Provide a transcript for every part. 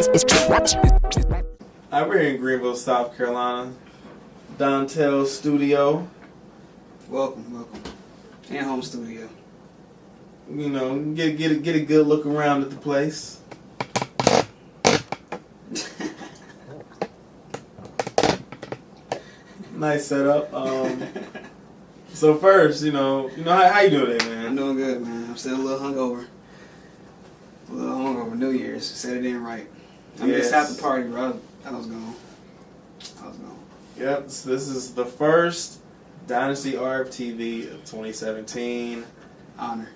We're here in Greenville, South Carolina. DONTEL studio. Welcome. And home studio. You know, get a good look around at the place. Nice setup. So first, you know how you doing today, man? I'm doing good, man. I'm still a little hungover. New Year's. Said it in right. I missed half the party, bro. I was gone. Yep. So this is the first DynastyRFTV of 2017. Honor.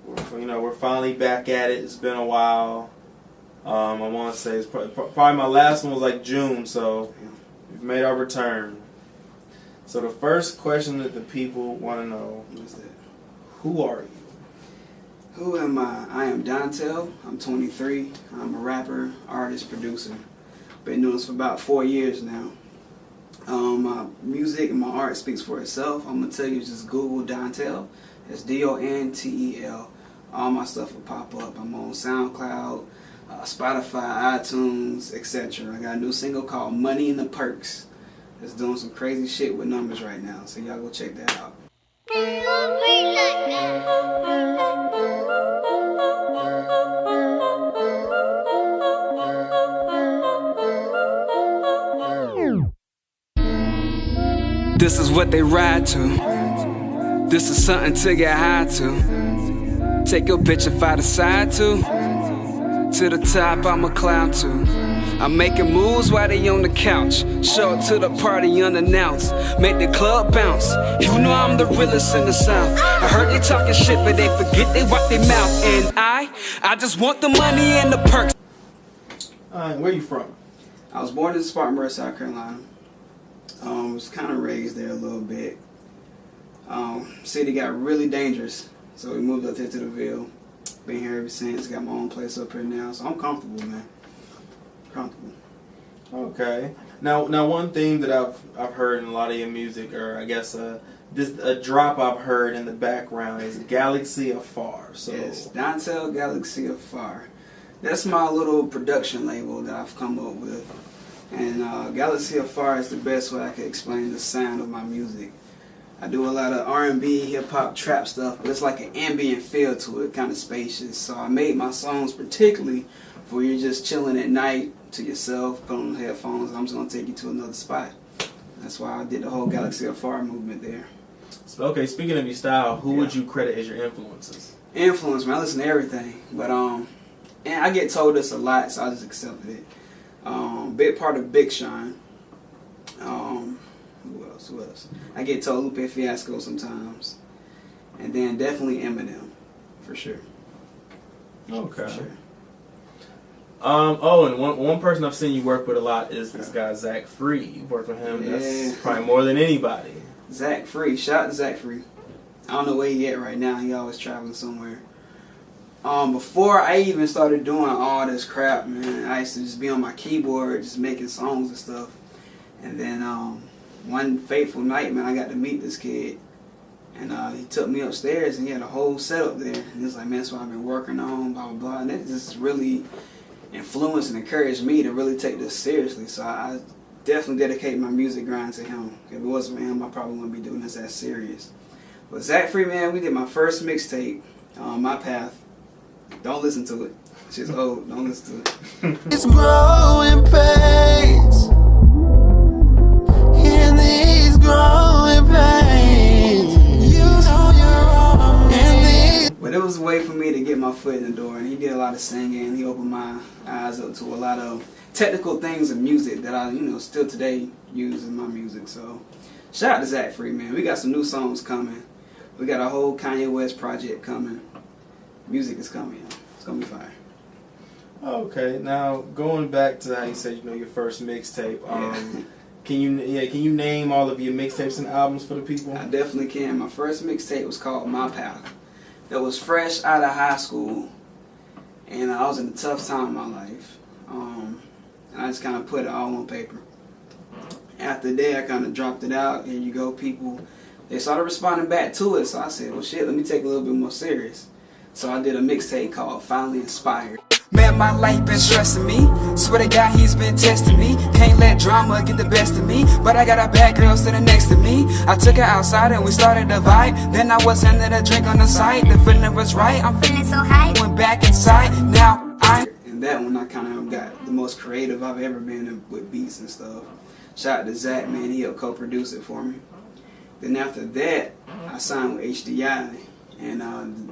We're finally back at it. It's been a while. I want to say it's probably my last one was like June, so we've made our return. So the first question that the people want to know is that, who are you? Who am I? I am DONTEL. I'm 23. I'm a rapper, artist, producer. Been doing this for about 4 years now. My music and my art speaks for itself. I'm going to tell you, just Google DONTEL. It's DONTEL. All my stuff will pop up. I'm on SoundCloud, Spotify, iTunes, etc. I got a new single called Money in the Perks. It's doing some crazy shit with numbers right now, so y'all go check that out. This is what they ride to. This is something to get high to. Take your bitch if I decide to. To the top I'ma climb to. I'm making moves while they on the couch. Show up to the party unannounced. Make the club bounce. You know I'm the realest in the South. I heard they talking shit, but they forget they wipe their mouth. And I just want the money and the perks. Where you from? I was born in Spartanburg, South Carolina. Was kind of raised there a little bit. City got really dangerous, so we moved up here to the Ville. Been here ever since. Got my own place up here now, so I'm comfortable, man. Comfortable. Okay. Now one thing that I've heard in a lot of your music, or I guess a drop I've heard in the background is Galaxy Afar. So yes, DONTEL Galaxy Afar. That's my little production label that I've come up with. And Galaxy Afar is the best way I can explain the sound of my music. I do a lot of R&B, hip-hop, trap stuff, but it's like an ambient feel to it, kind of spacious. So I made my songs particularly for you're just chilling at night to yourself, put on the headphones, I'm just going to take you to another spot. That's why I did the whole Galaxy Afar movement there. So, okay, speaking of your style, who would you credit as your influences? Influence, man, I listen to everything. But and I get told this a lot, so I just accepted it. Big part of Big Sean. Who else? I get told Lupe Fiasco sometimes. And then definitely Eminem, for sure. Okay. For sure. And one person I've seen you work with a lot is this guy Zach Free. You've worked with him. Yeah. That's probably more than anybody. Zach Free. Shout out to Zach Free. I don't know where he at right now. He always traveling somewhere. Before I even started doing all this crap, man, I used to just be on my keyboard just making songs and stuff. And then one fateful night, man, I got to meet this kid. And he took me upstairs and he had a whole setup there. And he was like, man, that's what I've been working on, blah, blah, blah. And that just really influenced and encouraged me to really take this seriously. So I definitely dedicate my music grind to him. If it wasn't for him, I probably wouldn't be doing this as serious. But Zach Free, man, we did my first mixtape, My Path. Don't listen to it. It's just old. Don't listen to it. It's growing pains. In these growing pains. You know you're wrong. But it was a way for me to get my foot in the door. And he did a lot of singing. He opened my eyes up to a lot of technical things in music that I, still today use in my music. So shout out to Zach Free, man. We got some new songs coming. We got a whole Kanye West project coming. Music is coming. It's gonna be fire. Okay, now going back to how you said your first mixtape. Can you name all of your mixtapes and albums for the people? I definitely can. My first mixtape was called My Path. That was fresh out of high school, and I was in a tough time in my life. And I just kind of put it all on paper. After that, I kind of dropped it out. Here you go, people. They started responding back to it, so I said, well, shit, let me take it a little bit more serious. So I did a mixtape called Finally Inspired. Man, my life been stressing me. Swear to God, he's been testing me. Can't let drama get the best of me. But I got a bad girl sitting next to me. I took her outside and we started to vibe. Then I was handed a drink on the side. The feeling was right. I'm feeling so high. Went back inside. Now and that one I kind of got the most creative I've ever been with beats and stuff. Shout out to Zach, man. He helped co-produce it for me. Then after that, I signed with HDI and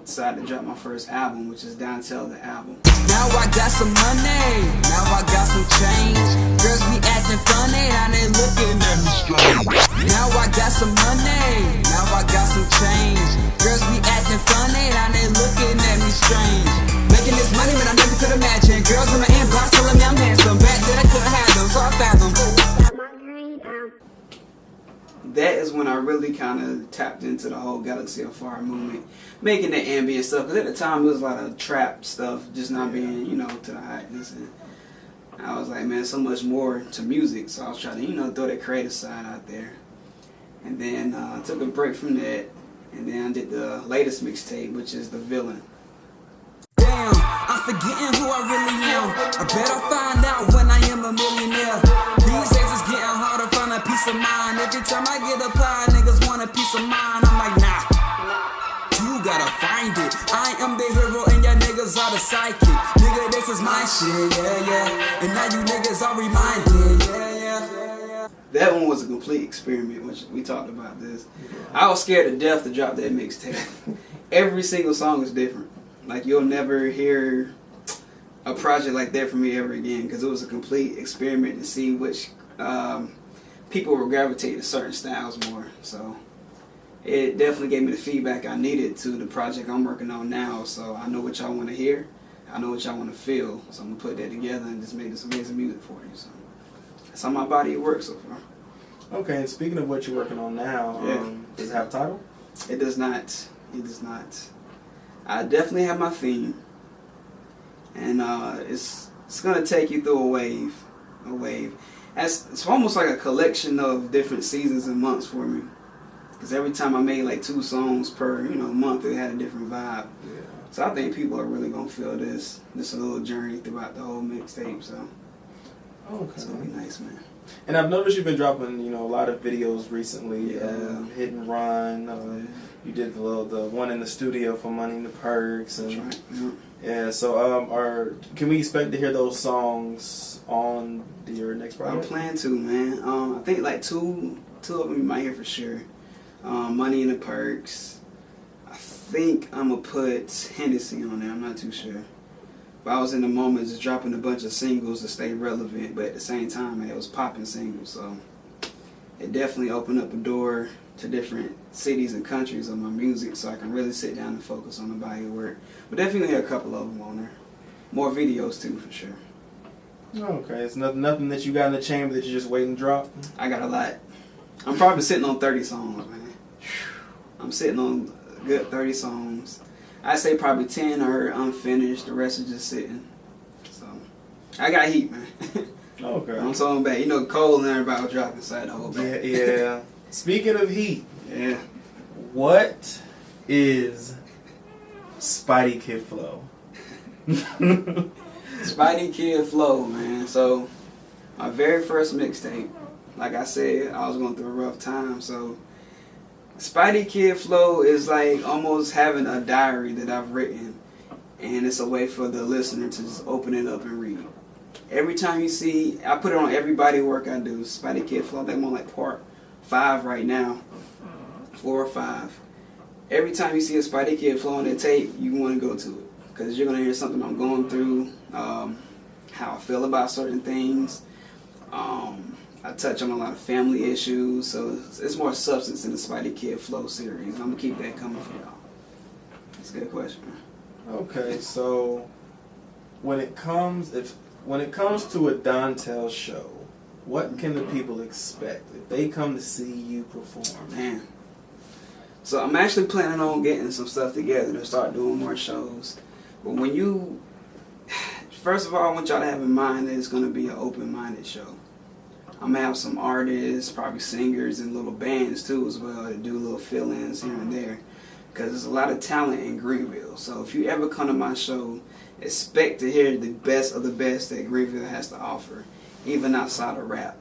decided to drop my first album, which is DONTEL the album. Now I got some money, now I got some change. Girls be acting funny, now they looking at me strange. Now I got some money, now I got some change. Girls be acting funny, now they looking at me strange. Making this money, man, I never could imagine. Girls in my inbox telling me I'm handsome. Back then I couldn't have them, so I found them. That is when I really kind of tapped into the whole Galaxy of Fire movement, making the ambient stuff. Because at the time it was a lot of trap stuff, just not being, you know, to the hotness. And I was like, man, so much more to music. So I was trying to, you know, throw that creative side out there. And then I took a break from that, and then I did the latest mixtape, which is The Villain. Damn, I'm forgetting who I really am. I better find out when I am a millionaire. These days it's getting hard to find a peace of mind. Every time I get a pie, niggas want a piece of mind. I'm like, nah, you gotta find it. I am the hero and y'all niggas are the sidekick. Nigga, this is my shit, yeah, yeah. And now you niggas are reminded, yeah, yeah. That one was a complete experiment, which we talked about this. I was scared to death to drop that mixtape. Every single song is different. Like, you'll never hear a project like that from me ever again, because it was a complete experiment to see which people will gravitate to certain styles more. So it definitely gave me the feedback I needed to the project I'm working on now. So I know what y'all want to hear, I know what y'all want to feel, so I'm going to put that together and just make this amazing music for you. So that's how my body works so far. Okay, and speaking of what you're working on now, does it have a title? It does not. It does not. I definitely have my theme, and it's gonna take you through a wave. It's almost like a collection of different seasons and months for me, because every time I made like 2 songs per month, it had a different vibe. Yeah. So I think people are really gonna feel this little journey throughout the whole mixtape. So okay, it's gonna be nice, man. And I've noticed you've been dropping, a lot of videos recently. Yeah. Hit and Run. You did the one in the studio for Money in the Perks. And, that's right. Yeah. So, can we expect to hear those songs on your next project? I plan to, man. I think like two of them you might hear for sure. Money in the Perks. I think I'm gonna put Hennessy on there. I'm not too sure. But I was in the moment just dropping a bunch of singles to stay relevant, but at the same time, man, it was popping singles, so it definitely opened up a door to different cities and countries of my music, so I can really sit down and focus on the body of work. But definitely hear a couple of them on there. More videos too, for sure. Okay, it's nothing that you got in the chamber that you're just waiting to drop? I got a lot. I'm probably sitting on 30 songs, man. I'm sitting on a good 30 songs. I say probably 10 are unfinished, the rest are just sitting. So I got heat, man. Okay. I'm talking about, Cole and everybody was dropping inside the whole band. Yeah. Speaking of heat, Yeah. what is Spidey Kid Flow? Spidey Kid Flow, man. So my very first mixtape, like I said, I was going through a rough time, so Spidey Kid Flow is like almost having a diary that I've written, and it's a way for the listener to just open it up and read. Every time you see, I put it on every body work I do. Spidey Kid Flow, I'm on like part 5 right now, 4 or 5. Every time you see a Spidey Kid Flow on that tape, you want to go to it, because you're going to hear something I'm going through, how I feel about certain things. I touch on a lot of family issues, so it's more substance in the Spidey Kid Flow series. I'm gonna keep that coming for y'all. That's a good question. Okay, so when it comes to a DONTEL show, what can the people expect if they come to see you perform? Man, so I'm actually planning on getting some stuff together to start doing more shows. But first of all, I want y'all to have in mind that it's gonna be an open-minded show. I'm going to have some artists, probably singers, and little bands too as well, to do little fill-ins here and there, because there's a lot of talent in Greenville. So if you ever come to my show expect to hear the best of the best that Greenville has to offer, even outside of rap.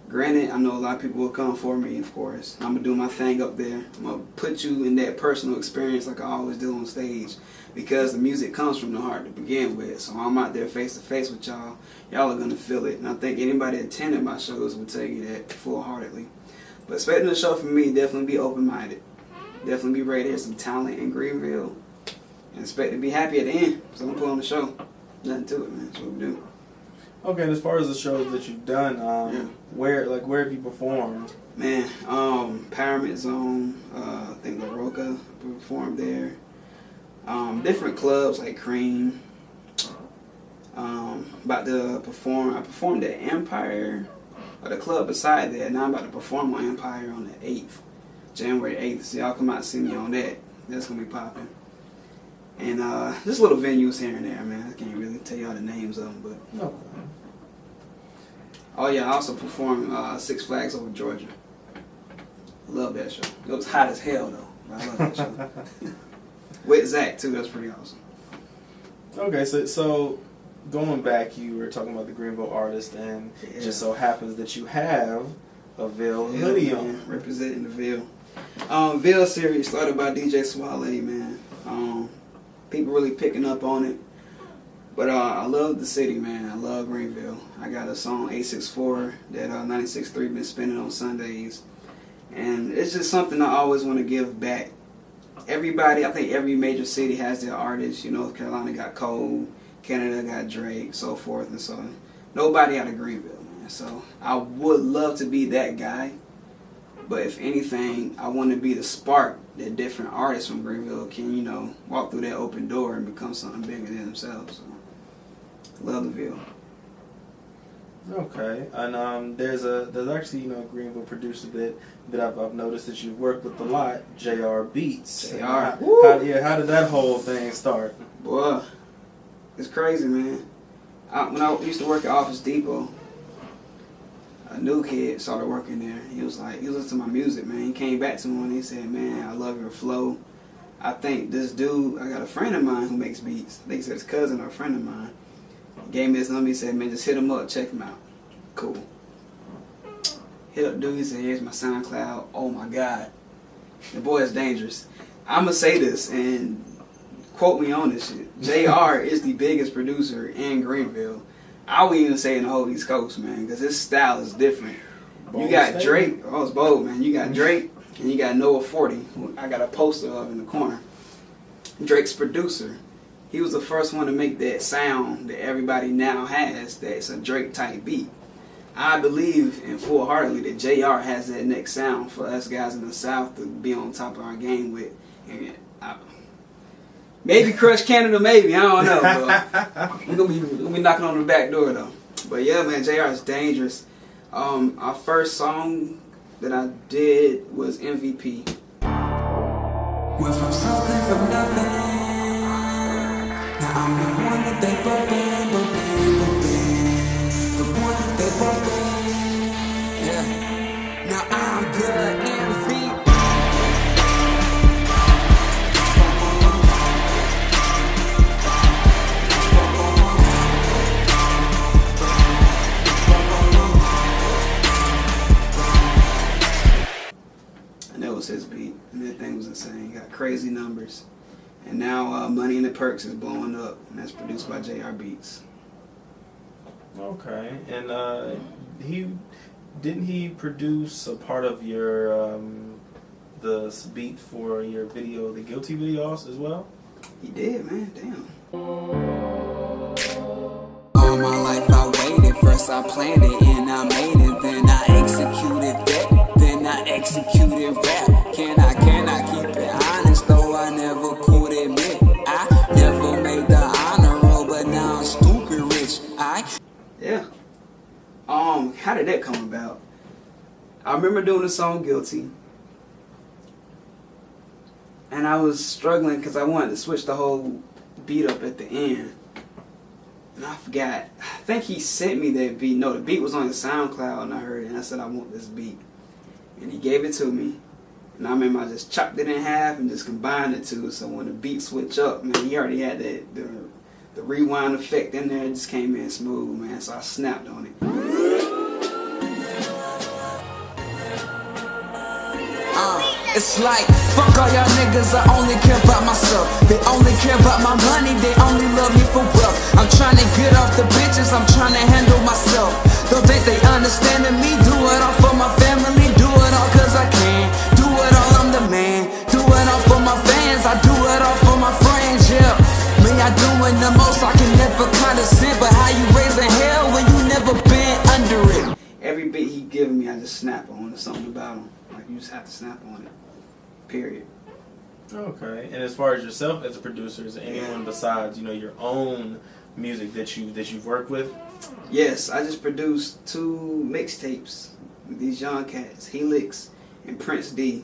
Granted, I know a lot of people will come for me, of course. I'm going to do my thing up there. I'm going to put you in that personal experience like I always do on stage, because the music comes from the heart to begin with. So I'm out there face to face with y'all. Y'all are going to feel it. And I think anybody attending my shows will tell you that full-heartedly. But expecting the show from me, definitely be open-minded. Definitely be ready to hear some talent in Greenville. And expect to be happy at the end. So I'm going to put on the show. Nothing to it, man. That's what we do. Okay, and as far as the shows that you've done, where have you performed? Man, Pyramid Zone, I think La Roca performed there. Different clubs like Cream. About to perform. I performed at Empire, or the club beside that. Now I'm about to perform on Empire on the 8th, January 8th. So y'all come out and see me on that. That's gonna be popping. And just little venues here and there, man. I can't really tell y'all the names of them, but. No. Oh yeah, I also performed Six Flags Over Georgia. Love that show. It was hot as hell though. I love that show. With Zach too, that's pretty awesome. Okay, so going back, you were talking about the Greenville artist, and it just so happens that you have a Ville hoodie on. Representing the Ville. Ville series started by DJ Swale, man. People really picking up on it. But I love the city, man. I love Greenville. I got a song, Ep.4, that 96.3 been spinning on Sundays. And it's just something I always want to give back. Everybody, I think every major city has their artists. You know, North Carolina got Cole, Canada got Drake, so forth and so on. Nobody out of Greenville, man. So I would love to be that guy. But if anything, I want to be the spark that different artists from Greenville can, you know, walk through that open door and become something bigger than themselves. So, love the Ville. Okay, and there's actually, you know, a Greenville producer that I've noticed that you've worked with a lot, JR Beats. JR. How did that whole thing start? Boy, it's crazy, man. When I used to work at Office Depot, a new kid started working there. He was listening to my music, man. He came back to me and he said, man, I love your flow. I think this dude, I got a friend of mine who makes beats. I think he said his cousin or a friend of mine. He gave me his number. He said, man, just hit him up, check him out. Cool. Hit up dude, he said, here's my SoundCloud. Oh my God. The boy is dangerous. I'm going to say this and quote me on this shit. JR is the biggest producer in Greenville. I would even say in the whole East Coast, man, because his style is different. You got Drake. Oh, it's bold, man. You got Drake and you got Noah 40, who I got a poster of in the corner. Drake's producer. He was the first one to make that sound that everybody now has that's a Drake type beat. I believe in full-heartedly that JR has that next sound for us guys in the South to be on top of our game with. And maybe crush Canada, maybe. I don't know. But we're gonna be knocking on the back door, though. But yeah, man, JR is dangerous. Our first song that I did was MVP. Went from something from nothing. Now I'm the one that they bumpin'. The one that they bumpin'. Yeah. Now I'm the MVP. And that was his beat, and that thing was insane. He got crazy numbers. And now Money in the Perks is blowing up, and that's produced by JR Beats. Okay, and he produce a part of your the beat for your video, the Guilty video, as well? He did, man. Damn. All my life I waited, first I planned it and I made it, then I executed that, then I executed rap. Can I keep it honest, though I never could admit I never made the honor roll, but now I'm stupid rich. Yeah. How did that come about? I remember doing the song Guilty, and I was struggling because I wanted to switch the whole beat up at the end. And I forgot. I think he sent me that beat. No, the beat was on his SoundCloud, and I heard it, and I said, I want this beat. And he gave it to me. And I remember I just chopped it in half and just combined the two. So when the beat switch up, man, he already had the the rewind effect in there just came in smooth, man. So I snapped on it. It's like, fuck all y'all niggas, I only care about myself. They only care about my money, they only love me for wealth. I'm trying to get off the bitches, I'm trying to handle myself. Don't think they understanding me, do it all for my family. Do it all cause I can, do it all, I'm the man. Do it all for my fans, I do it all for my friends, yeah. Me, I doing the most, I can never condescend. But how you raising hell when you never been under it? Every beat he giving me, I just snap on. There's something about him. Like, you just have to snap on it. Period. Okay. And as far as yourself as a producer, is there anyone besides, you know, your own music that you've worked with? Yes, I just produced 2 mixtapes with these young cats, Helix and Prince D.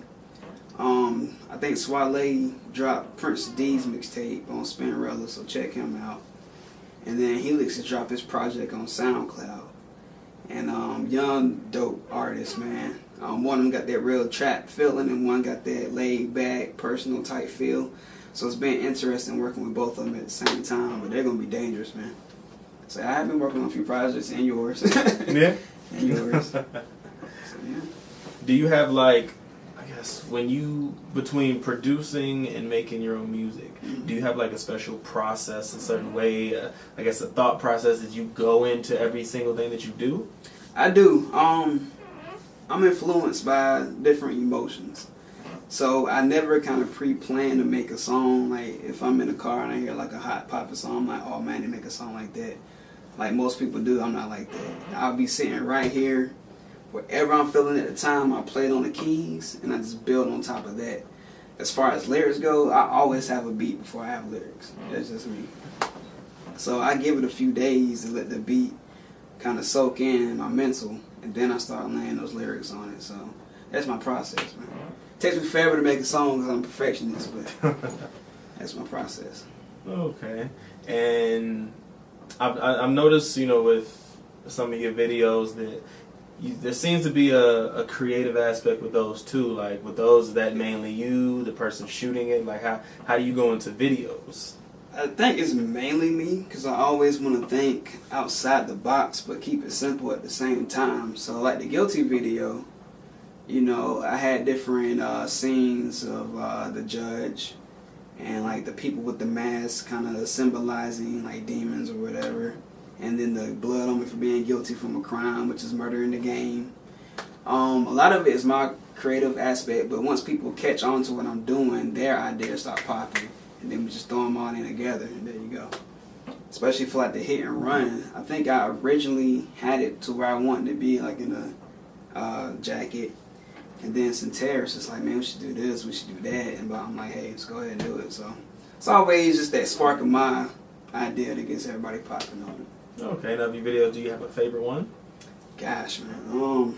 I think Swale dropped Prince D's mixtape on Spinrilla, so check him out. And then Helix has dropped his project on SoundCloud. And young dope artists, man. One of them got that real trap feeling, and one got that laid back, personal type feel. So it's been interesting working with both of them at the same time, but they're gonna be dangerous, man. So I have been working on a few projects, and yours. Yeah. And yours. So yeah. Do you have, like, I guess, when you, between producing and making your own music, do you have like a special process, a certain way, I guess a thought process that you go into every single thing that you do? I do. I'm influenced by different emotions. So I never kind of pre-plan to make a song. Like if I'm in a car and I hear like a hot poppin' song, I'm like, oh man, they make a song like that. Like most people do, I'm not like that. I'll be sitting right here, whatever I'm feeling at the time, I play it on the keys and I just build on top of that. As far as lyrics go, I always have a beat before I have lyrics. That's just me. So I give it a few days to let the beat kind of soak in my mental, and then I start laying those lyrics on it. So that's my process, man. It takes me forever to make a song because I'm a perfectionist, but that's my process. Okay. And I've noticed, you know, with some of your videos that there seems to be a creative aspect with those too. Like with those, is that mainly you, the person shooting it? Like how do you go into videos? I think it's mainly me because I always want to think outside the box but keep it simple at the same time. So like the Guilty video, you know, I had different scenes of the judge and like the people with the masks kind of symbolizing like demons or whatever. And then the blood on me for being guilty from a crime, which is murder in the game. A lot of it is my creative aspect, but once people catch on to what I'm doing, their ideas start popping. And then we just throw them all in together, and there you go. Especially for like the hit and run. I think I originally had it to where I wanted to be, like in a jacket. And then Centerra's just like, man, we should do this, we should do that. And I'm like, hey, let's go ahead and do it. So it's always just that spark of my idea that gets everybody popping on it. Okay, now your videos, do you have a favorite one? Gosh, man.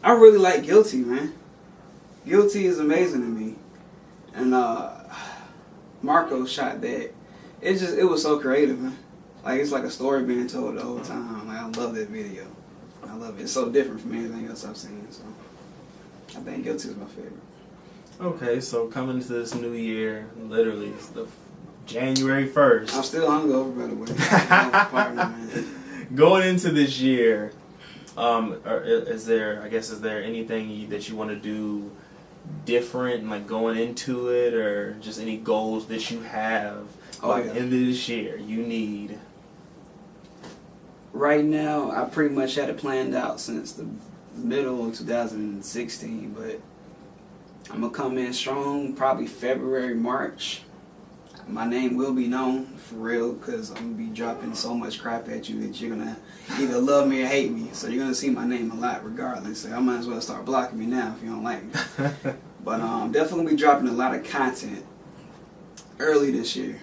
I really like Guilty, man. Guilty is amazing to me. And Marco shot that. It was so creative, man. Like it's like a story being told the whole time. Like I love that video. I love it. It's so different from anything else I've seen. So I think Guilty is my favorite. Okay, so coming into this new year, literally, it's the January 1st. I'm still hungover, by the way. Partner, man. Going into this year, is there anything that you want to do different, like going into it, or just any goals that you have by the end of this year you need? Right now, I pretty much had it planned out since the middle of 2016, but I'm going to come in strong probably February, March. My name will be known for real because I'm going to be dropping so much crap at you that you're going to either love me or hate me. So you're going to see my name a lot regardless. So I might as well start blocking me now if you don't like me. But I'm definitely going to be dropping a lot of content early this year.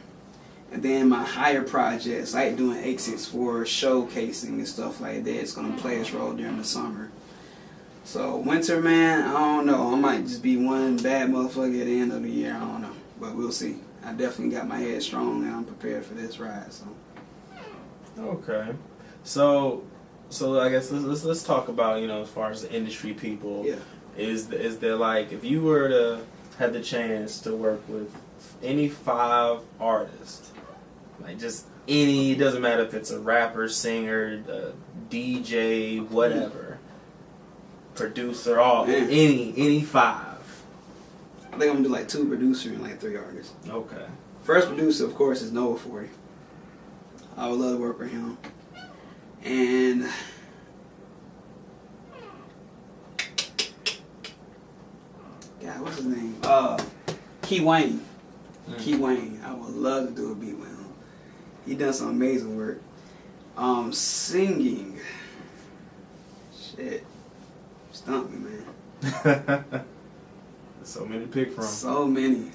And then my higher projects, like doing Ep.4 showcasing and stuff like that, it's going to play its role during the summer. So winter, man, I don't know. I might just be one bad motherfucker at the end of the year. I don't know. But we'll see. I definitely got my head strong and I'm prepared for this ride. So. Okay. So I guess let's talk about, you know, as far as the industry people. Yeah. Is there like, if you were to have the chance to work with any 5 artists, like just any, it doesn't matter if it's a rapper, singer, DJ, whatever, producer, any 5. I think I'm gonna do like 2 producers and like 3 artists. Okay. First producer, of course, is Noah 40. I would love to work with him. And God, what's his name? Key Wayne. Key Wayne. I would love to do a beat with him. He done some amazing work. Singing. Shit. Stumped me, man. So many to pick from. So many.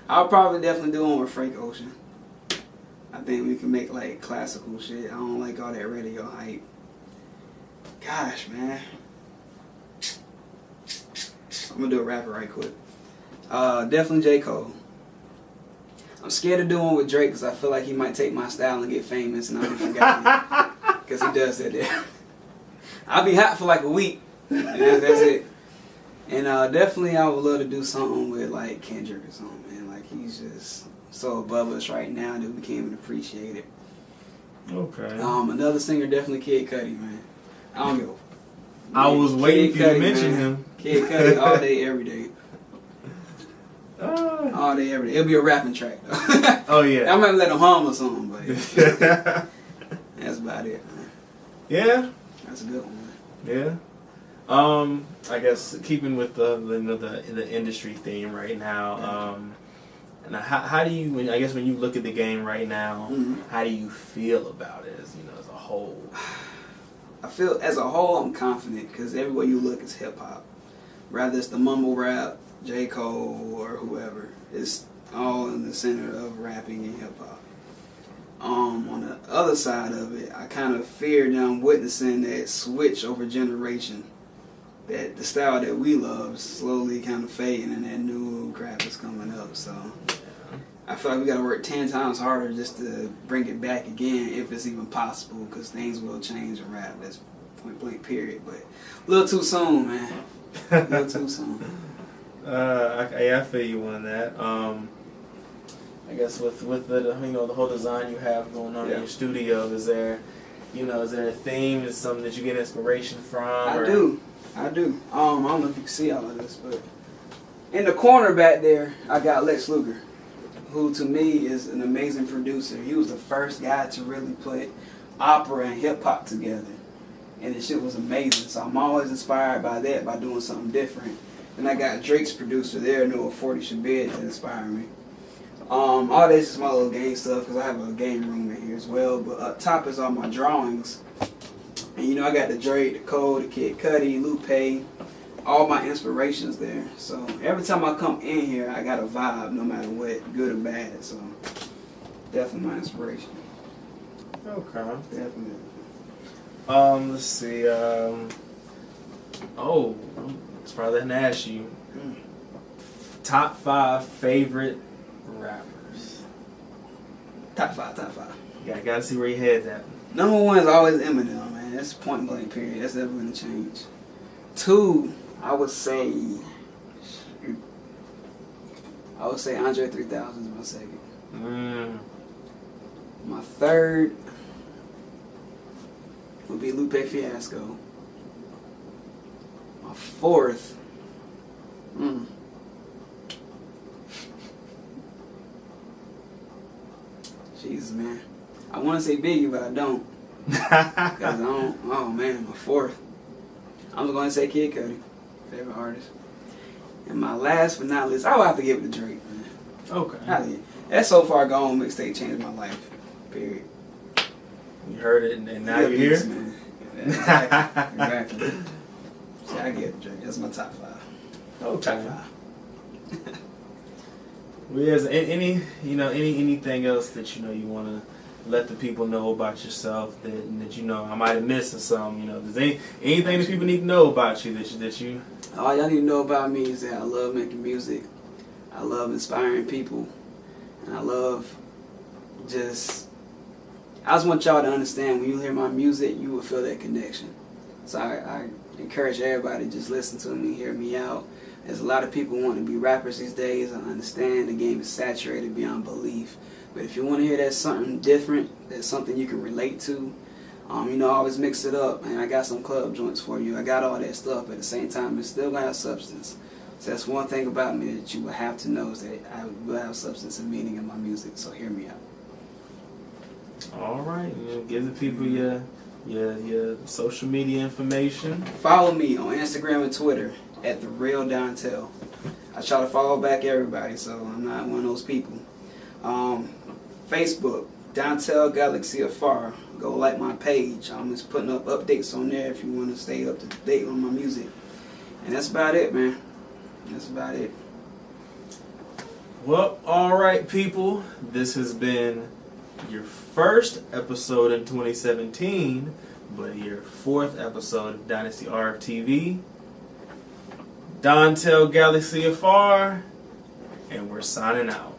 I'll probably definitely do one with Frank Ocean. I think we can make like classical shit. I don't like all that radio hype. Gosh, man. I'm gonna do a rapper right quick. Definitely J. Cole. I'm scared of doing with Drake because I feel like he might take my style and get famous and I'll be forgotten. Because he does that there. I'll be hot for like a week. And that's it. And definitely I would love to do something with like Kendrick or something, man. Like he's just so above us right now that we can't even appreciate it. Okay. Another singer, definitely Kid Cudi, man. I don't give a... I was waiting for you to mention him. Kid Cudi all day, every day. All day, every day. It'll be a rapping track, though. Oh, yeah. I might let him hum or something, but that's about it, man. Yeah. That's a good one, man. Yeah. I guess keeping with the industry theme right now, and how do you, when you look at the game right now, how do you feel about it as a whole? I feel as a whole I'm confident because everywhere you look is hip hop. Rather it's the mumble rap, J. Cole or whoever, it's all in the center of rapping and hip hop. On the other side of it, I kind of fear that I'm witnessing that switch over generation. That the style that we love is slowly kind of fading and that new crap is coming up. So I feel like we got to work 10 times harder just to bring it back again if it's even possible, because things will change in rap. That's point blank period. But a little too soon, man. A little too soon. I feel you on that. I guess with the the whole design you have going on in your studio, is there a theme? Is something that you get inspiration from? I do. I don't know if you can see all of this, but in the corner back there, I got Lex Luger, who to me is an amazing producer. He was the first guy to really put opera and hip hop together, and the shit was amazing. So I'm always inspired by that, by doing something different. And I got Drake's producer there, Noah 40 Shabazz, to inspire me. All this is my little game stuff because I have a game room in here as well. But up top is all my drawings. And I got the Drake, the Cole, the Kid Cudi, Lupe, all my inspirations there. So every time I come in here, I got a vibe, no matter what, good or bad. So definitely my inspiration. Okay. Definitely. Let's see. It's probably gonna ask you. Top 5 favorite rappers. Top 5. Yeah, gotta see where your head's at. Number 1 is always Eminem, man. That's point blank period. That's never gonna change. 2, I would say Andre 3000 is my second. My third would be Lupe Fiasco. My fourth, Jesus, man. I want to say Biggie, but I don't. Because I don't. Oh, man, my fourth. I'm going to say Kid Cudi, favorite artist. And my last but not least, I would have to give it to Drake, man. Okay. That So Far Gone mixtape changed my life, period. You heard it, and now you're here? Man. Exactly. See, I give it to Drake. That's my top 5. Okay. Top 5. Well, yes, anything else that you want to let the people know about yourself that I might have missed or something. There's anything that people need to know about you that you. All y'all need to know about me is that I love making music. I love inspiring people, and I just want y'all to understand when you hear my music, you will feel that connection. So I encourage everybody to just listen to me, hear me out. There's a lot of people wanting to be rappers these days. I understand the game is saturated beyond belief. But if you want to hear that something different, that's something you can relate to, you know, I always mix it up. And I got some club joints for you. I got all that stuff. At the same time, it's still going to have substance. So that's one thing about me that you will have to know is that I will have substance and meaning in my music. So hear me out. All right. You know, give the people your social media information. Follow me on Instagram and Twitter at The Real DONTEL. I try to follow back everybody, so I'm not one of those people. Facebook, DONTEL Galaxy Afar. Go like my page. I'm just putting up updates on there if you want to stay up to date on my music. And that's about it, man. That's about it. Well, all right, people. This has been your first episode in 2017, but your fourth episode of DynastyRFTV. DONTEL Galaxy Afar, and we're signing out.